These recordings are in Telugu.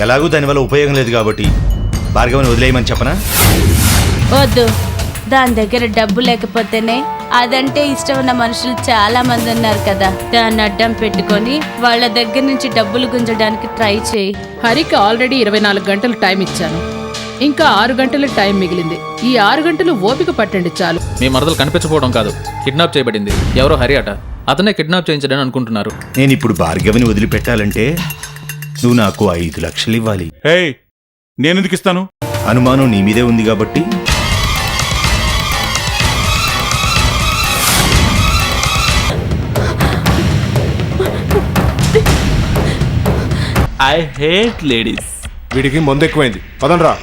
ఎలాగూ దానివల్ల ఉపయోగం లేదు కాబట్టి భార్గవిని వదిలేయమని చెప్పనా? వద్దు, దాని దగ్గర డబ్బు లేకపోతేనే అదంటే ఇష్టం ఉన్న మనుషులు చాలా మంది ఉన్నారు కదా. దాన్ని అడ్డం పెట్టుకొని వాళ్ళ దగ్గర నుంచి డబ్బులు గుంజడానికి ట్రై చేయి. హరికి ఆల్రెడీ 24 గంటలు టైం ఇచ్చాను. ఇంకా 6 గంటల టైం మిగిలింది. ఈ 6 గంటలు ఓపిక పట్టండి చాలు. మీ మరదలు కనిపించకపోవడం కాదు, కిడ్నాప్ చేయబడింది. ఎవరో హరి అట, అతనే కిడ్నాప్ చేయించడని అనుకుంటున్నారు. నేను ఇప్పుడు భార్గవిని వదిలిపెట్టాలంటే నువ్వు నాకు 5 లక్షలు ఇవ్వాలి. నేనెందుకు ఇస్తాను? అనుమానం నీ మీదే ఉంది కాబట్టి. I hate ladies. వీడికి మందు ఎక్కువైంది, పదండ్రా.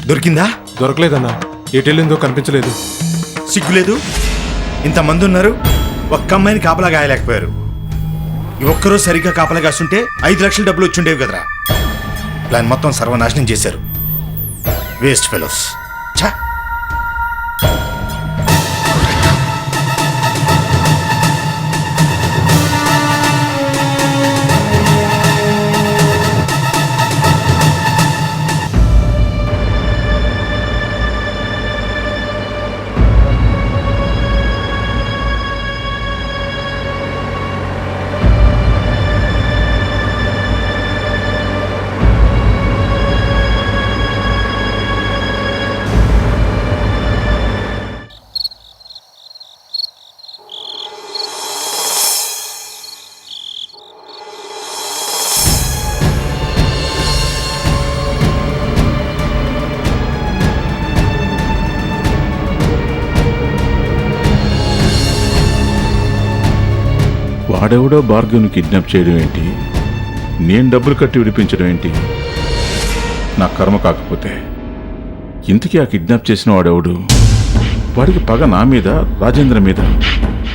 దొరికిందా? దొరకలేదన్నా, ఎటెళ్ళిందో కనిపించలేదు. సిగ్గులేదు? ఇంతమంది ఉన్నారు, ఒక్క అమ్మాయిని కాపలా గాయలేకపోయారు. ఈ ఒక్కరోజు సరిగ్గా కాపలా కాస్తుంటే 5 లక్షల డబ్బులు వచ్చుండేవి కదరా. ప్లాన్ మొత్తం సర్వనాశనం చేశారు. Waste fellows. ఛా! వాడెవడో భార్గవ్ని కిడ్నాప్ చేయడం ఏంటి, నేను డబ్బులు కట్టి విడిపించడం ఏంటి? నా కర్మ కాకపోతే ఇంతకీ ఆ కిడ్నాప్ చేసిన వాడెవడు? వాడికి పగ నా మీద, రాజేంద్ర మీద.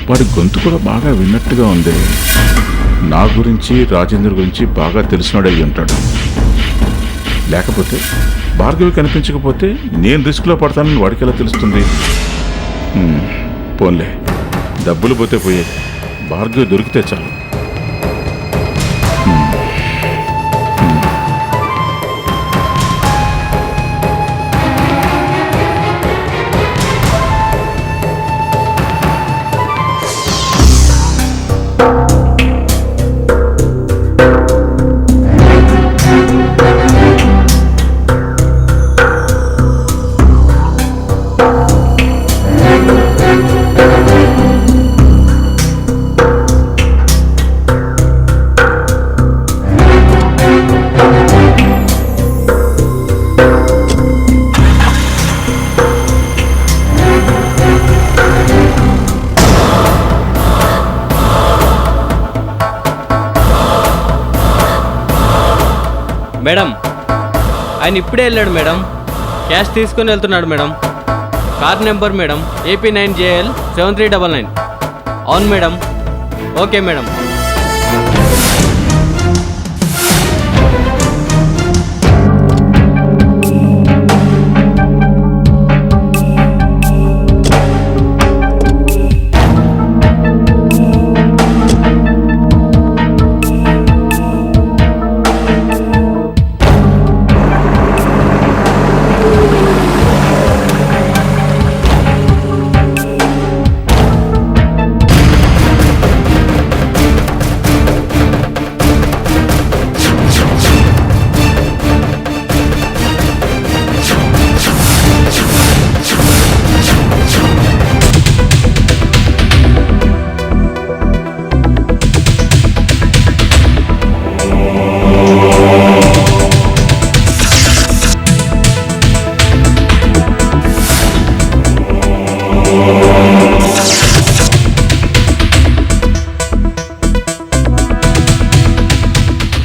వాడి గొంతు కూడా బాగా విన్నట్టుగా ఉంది. నా గురించి, రాజేంద్ర గురించి బాగా తెలిసినోడై ఉంటాడు. లేకపోతే భార్గవి కనిపించకపోతే నేను రిస్క్లో పడతానని వాడికి ఎలా తెలుస్తుంది? పోన్లే, డబ్బులు పోతే పోయేది, భార్గవి దొరికితే చాలు. మేడం, ఆయన ఇప్పుడే వెళ్ళాడు మేడం. క్యాష్ తీసుకొని వెళ్తున్నాడు madam. Car number madam AP9JL 7399. అవును మేడం. Okay madam.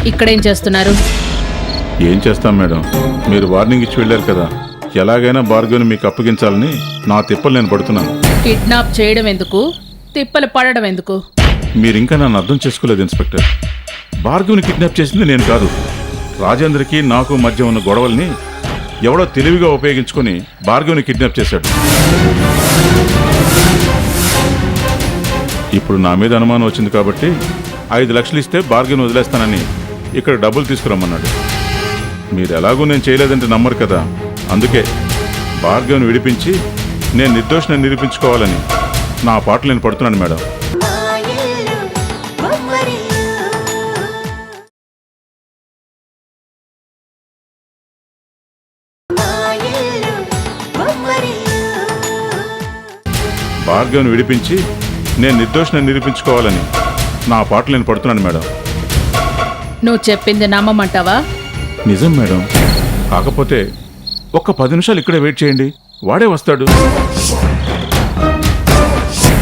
ఇక్కడేం చేస్తున్నారు? ఏం చేస్తాం మేడం, మీరు వార్నింగ్ ఇచ్చి వెళ్ళారు కదా. ఎలాగైనా భార్గవిని మీకు అప్పగించాలని నా తిప్పలు నేను పడుతున్నాను. కిడ్నాప్ చేయడం ఎందుకు, తిప్పలు పడడం ఎందుకు? మీరింకా నన్ను అర్థం చేసుకోలేదు ఇన్స్పెక్టర్. భార్గవిని కిడ్నాప్ చేసింది నేను కాదు. రాజేంద్రకి నాకు మధ్య ఉన్న గొడవల్ని ఎవడో తెలివిగా ఉపయోగించుకొని భార్గవ్ని కిడ్నాప్ చేశాడు. ఇప్పుడు నా మీద అనుమానం వచ్చింది కాబట్టి 5 లక్షలు ఇస్తే భార్గవ్ని వదిలేస్తానని ఇక్కడ డబ్బులు తీసుకురమ్మన్నాడు. మీరు ఎలాగూ నేను చేయలేదంటే నమ్మరు కదా, అందుకే భార్గవ్ని విడిపించి నేను నిర్దోషిని నిరూపించుకోవాలని నా పాటలు నేను పడుతున్నాను మేడం. భార్గవ్ని విడిపించి నేను నిర్దోషిని నిరూపించుకోవాలని నా పాటలు నేను పడుతున్నాను మేడం. నువ్వు చెప్పింది నమ్మమంటావా? నిజం మేడం. కాకపోతే ఒక్క 10 నిమిషాలు ఇక్కడే వెయిట్ చేయండి, వాడే వస్తాడు.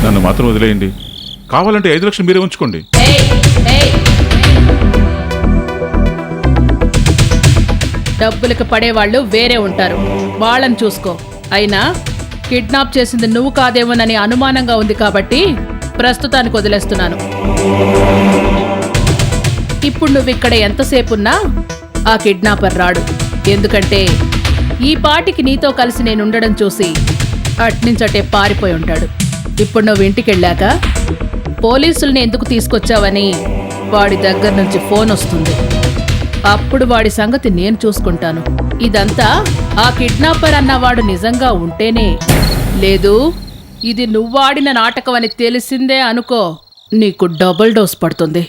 నన్ను మాత్రం వదిలేయండి. కావాలంటే 5 లక్షలు మీరే ఉంచుకోండి. డబ్బులకు పడేవాళ్ళు వేరే ఉంటారు, వాళ్ళని చూసుకో. అయినా కిడ్నాప్ చేసింది నువ్వు కాదేమోనని అనుమానంగా ఉంది కాబట్టి ప్రస్తుతానికి వదిలేస్తున్నాను. ఇప్పుడు నువ్వు ఇక్కడ ఎంతసేపున్నా ఆ కిడ్నాపర్ రాడు. ఎందుకంటే ఈ పాటికి నీతో కలిసి నేను ఉండడం చూసి అట్నుంచటే పారిపోయి ఉంటాడు. ఇప్పుడు నువ్వు ఇంటికెళ్ళాక పోలీసుల్ని ఎందుకు తీసుకొచ్చావని వాడి దగ్గర నుంచి ఫోన్ వస్తుంది. అప్పుడు వాడి సంగతి నేను చూసుకుంటాను. ఇదంతా ఆ కిడ్నాపర్ అన్నవాడు నిజంగా ఉంటేనే. లేదు, ఇది నువ్వాడిన నాటకం అని తెలిసిందే అనుకో, నీకు డబుల్ డోస్ పడుతుంది.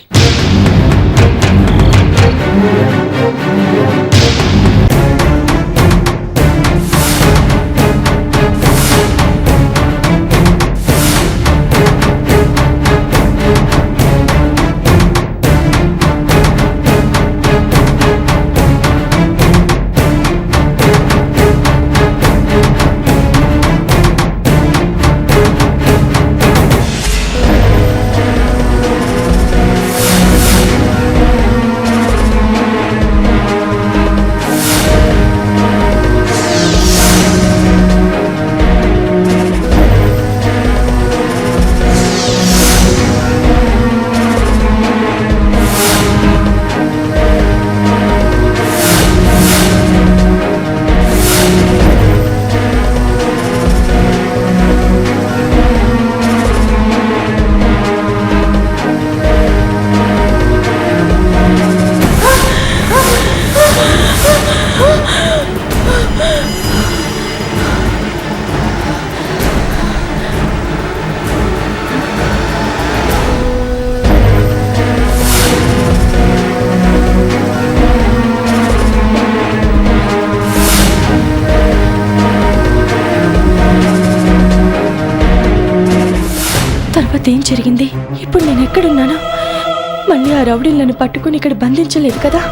ఏం జరిగింది? ఇప్పుడు నేను ఎక్కడున్నానా? మళ్ళీ ఆ రౌడీలు నన్ను పట్టుకుని ఇక్కడ బంధించలేదు కదా?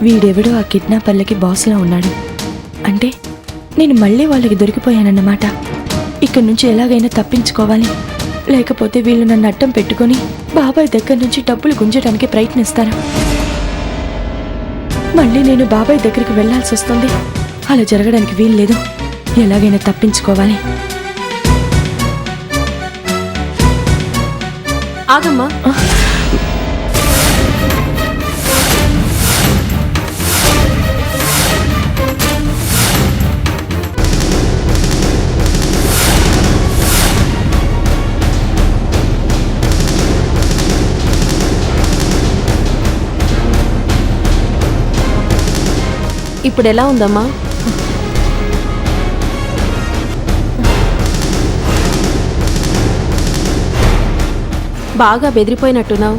వీడెవడో ఆ కిడ్నాపర్లకి బాస్లా ఉన్నాడు. అంటే నేను మళ్ళీ వాళ్ళకి దొరికిపోయానన్నమాట. ఇక్కడి నుంచి ఎలాగైనా తప్పించుకోవాలి, లేకపోతే వీళ్ళు నన్ను అడ్డం పెట్టుకొని బాబాయ్ దగ్గర నుంచి డబ్బులు గుంజడానికి ప్రయత్నిస్తారు. మళ్ళీ నేను బాబాయ్ దగ్గరికి వెళ్లాల్సి వస్తుంది. అలా జరగడానికి వీల్లేదు. ఎలాగైనా తప్పించుకోవాలి. ఆగమ్మా, ఇప్పుడు ఎలా ఉందమ్మా? బాగా బెదిరిపోయినట్టున్నావు.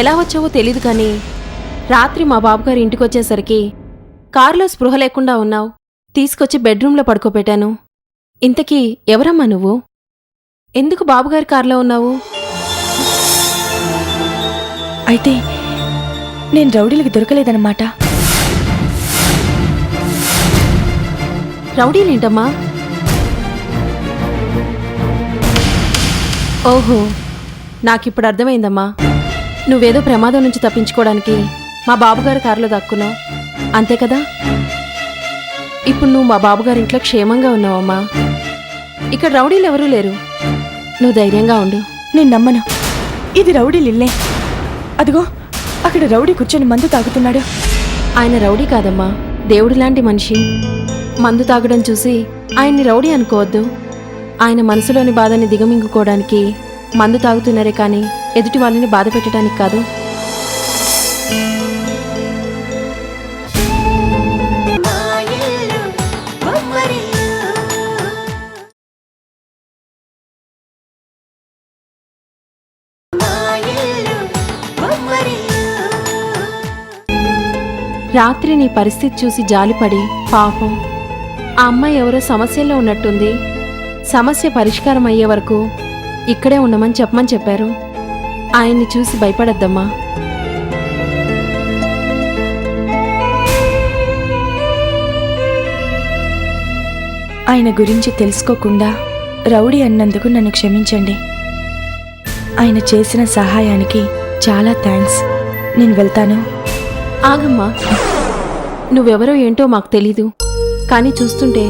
ఎలా వచ్చావో తెలీదు కానీ రాత్రి మా బాబుగారి ఇంటికొచ్చేసరికి కారులో స్పృహ లేకుండా ఉన్నావు. తీసుకొచ్చి బెడ్రూంలో పడుకోబెట్టాను. ఇంతకీ ఎవరమ్మా నువ్వు? ఎందుకు బాబుగారి కారులో ఉన్నావు? అయితే నేను రౌడీలకి దొరకలేదన్నమాట. రౌడీలేంటమ్మా? ఓహో, నాకిప్పుడు అర్థమైందమ్మా. నువ్వేదో ప్రమాదం నుంచి తప్పించుకోవడానికి మా బాబుగారి కారులో దక్కున్నావు, అంతే కదా? ఇప్పుడు నువ్వు మా బాబుగారి ఇంట్లో క్షేమంగా ఉన్నావమ్మా. ఇక్కడ రౌడీలు ఎవరూ లేరు. నువ్వు ధైర్యంగా ఉండు. నేను నమ్మను. ఇది రౌడీలిల్లే. అదిగో అక్కడ రౌడీ కూర్చొని మందు తాగుతున్నాడు. ఆయన రౌడీ కాదమ్మా, దేవుడి లాంటి మనిషి. మందు తాగడం చూసి ఆయన్ని రౌడీ అనుకోవద్దు. ఆయన మనసులోని బాధని దిగమింగుకోవడానికి మందు తాగుతున్నారే కానీ ఎదుటి వాళ్ళని బాధ పెట్టడానికి కాదు. రాత్రి నీ పరిస్థితి చూసి జాలిపడి పాపం ఆ అమ్మాయి ఎవరో సమస్యల్లో ఉన్నట్టుంది, సమస్య పరిష్కారం అయ్యే వరకు ఇక్కడే ఉండమని చెప్పారు. ఆయన్ని చూసి భయపడద్దమ్మా. ఆయన గురించి తెలుసుకోకుండా రౌడీ అన్నందుకు నన్ను క్షమించండి. ఆయన చేసిన సహాయానికి చాలా థ్యాంక్స్. నేను వెళ్తాను. ఆగమ్మా, నువ్వెవరో ఏంటో మాకు తెలీదు, కానీ చూస్తుంటే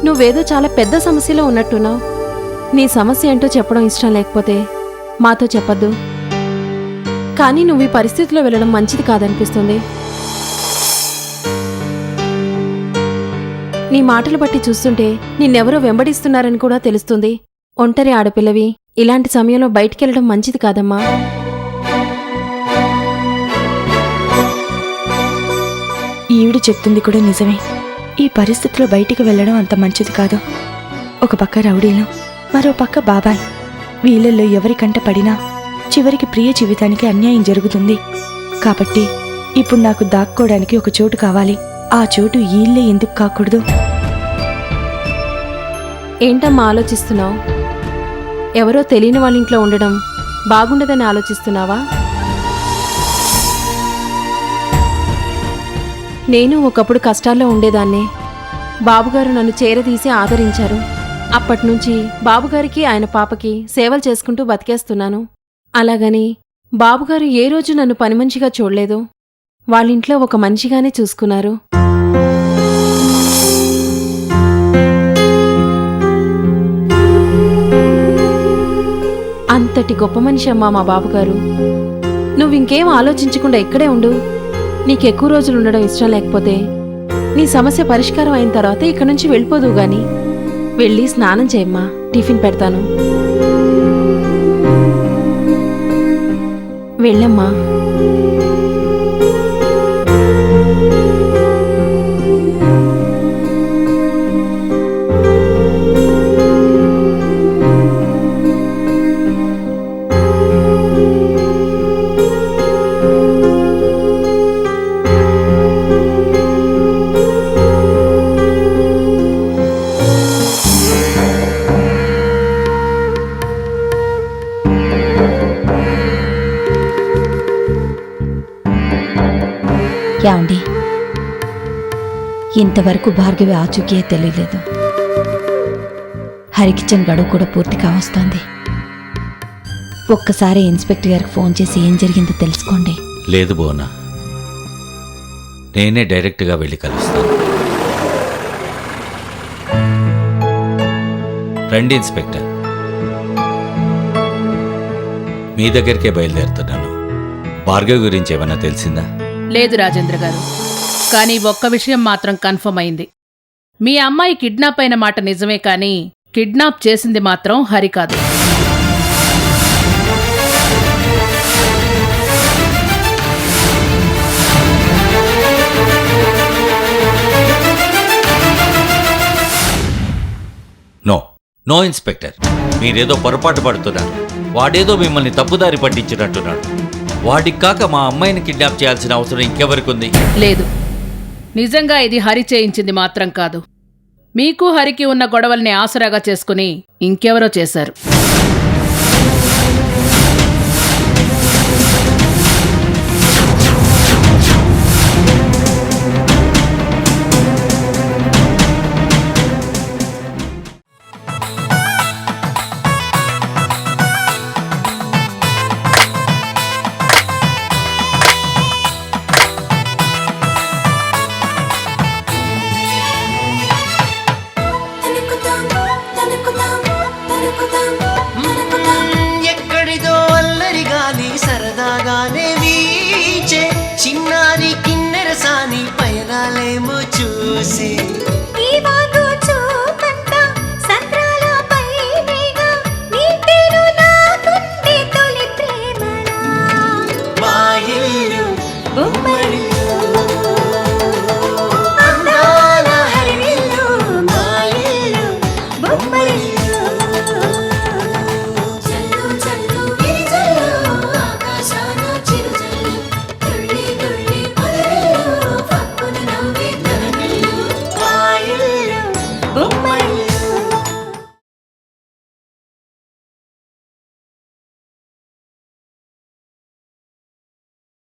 నువ్వేదో చాలా పెద్ద సమస్యలో ఉన్నట్టున్నావు. నీ సమస్య ఏంటో చెప్పడం ఇష్టం లేకపోతే మాతో చెప్పద్దు, కానీ నువ్వు ఈ పరిస్థితిలో వెళ్ళడం మంచిది కాదనిపిస్తుంది. నీ మాటలు బట్టి చూస్తుంటే నిన్నెవరో వెంబడిస్తున్నారని కూడా తెలుస్తుంది. ఒంటరి ఆడపిల్లవి ఇలాంటి సమయంలో బయటికెళ్ళడం మంచిది కాదమ్మా. ఈవిడ చెప్తుంది కూడా నిజమే. ఈ పరిస్థితిలో బయటికి వెళ్ళడం అంత మంచిది కాదు. ఒక పక్క రౌడీలు, మరో పక్క బాబాయ్. వీళ్ళల్లో ఎవరికంట పడినా చివరికి ప్రియ జీవితానికి అన్యాయం జరుగుతుంది. కాబట్టి ఇప్పుడు నాకు దాక్కోవడానికి ఒక చోటు కావాలి. ఆ చోటు ఈళ్ళే ఎందుకు కాకూడదు? ఏంటమ్మా ఆలోచిస్తున్నావు? ఎవరో తెలియని వాళ్ళ ఇంట్లో ఉండడం బాగుండదని ఆలోచిస్తున్నావా? నేను ఒకప్పుడు కష్టాల్లో ఉండేదాన్నే. బాబుగారు నన్ను చేరదీసి ఆదరించారు. అప్పట్నుంచి బాబుగారికి ఆయన పాపకి సేవలు చేసుకుంటూ బతికేస్తున్నాను. అలాగని బాబుగారు ఏ రోజు నన్ను పనిమనిషిగా చూడలేదు. వాళ్ళింట్లో ఒక మనిషిగానే చూసుకున్నారు. అంతటి గొప్ప మనిషి అమ్మా మా బాబుగారు. నువ్వింకేం ఆలోచించకుండా ఇక్కడే ఉండు. నీకెక్కువ రోజులు ఉండడం ఇష్టం లేకపోతే నీ సమస్య పరిష్కారం అయిన తర్వాత ఇక్కడి నుంచి వెళ్ళిపోదువు గాని. వెళ్ళి స్నానం చేయమ్మా, టిఫిన్ పెడతాను. వెళ్ళమ్మా. యాండి, ఇంతవరకు భార్గవి ఆచూకీయే తెలియలేదు. హరికిచన్ గడువు కూడా పూర్తి కావస్తోంది. ఒక్కసారి ఇన్స్పెక్టర్ గారికి ఫోన్ చేసి ఏం జరిగిందో తెలుసుకోండి. లేదు బోనా, నేనే డైరెక్ట్గా వెళ్ళి కలుస్తాను. రండి ఇన్స్పెక్టర్, మీ దగ్గరికే బయలుదేరుతున్నాను. భార్గవి గురించి ఏమైనా తెలిసిందా? లేదు రాజేంద్ర గారు, కానీ ఒక్క విషయం మాత్రం కన్ఫర్మ్ అయింది. మీ అమ్మాయి కిడ్నాప్ అయిన మాట నిజమే, కానీ కిడ్నాప్ చేసింది మాత్రం హరి కాదు. నో నో ఇన్స్పెక్టర్, మీరేదో పొరపాటు పడుతున్నారు. వాడేదో మిమ్మల్ని తప్పుదారి పట్టించినట్టున్నాడు. వాడికి కాక మా అమ్మాయిని కిడ్నాప్ చేయాల్సిన అవసరం ఇంకెవరికి ఉంది? లేదు, నిజంగా ఇది హరి చేయించింది మాత్రం కాదు. మీకు హరికి ఉన్న గొడవల్ని ఆసరాగా చేసుకుని ఇంకెవరో చేశారు. ఎక్కడిదో అల్లరి గాలి సరదాగానే వీచే చిన్నారి కిన్నెరసాని పయనాలేమో చూసి మా ఇల్లు బొమ్మరిల్లు, అందాల హరివిల్లు, మా ఇల్లు బొమ్మరిల్లు. మా ఇల్లు బొమ్మరిల్లు.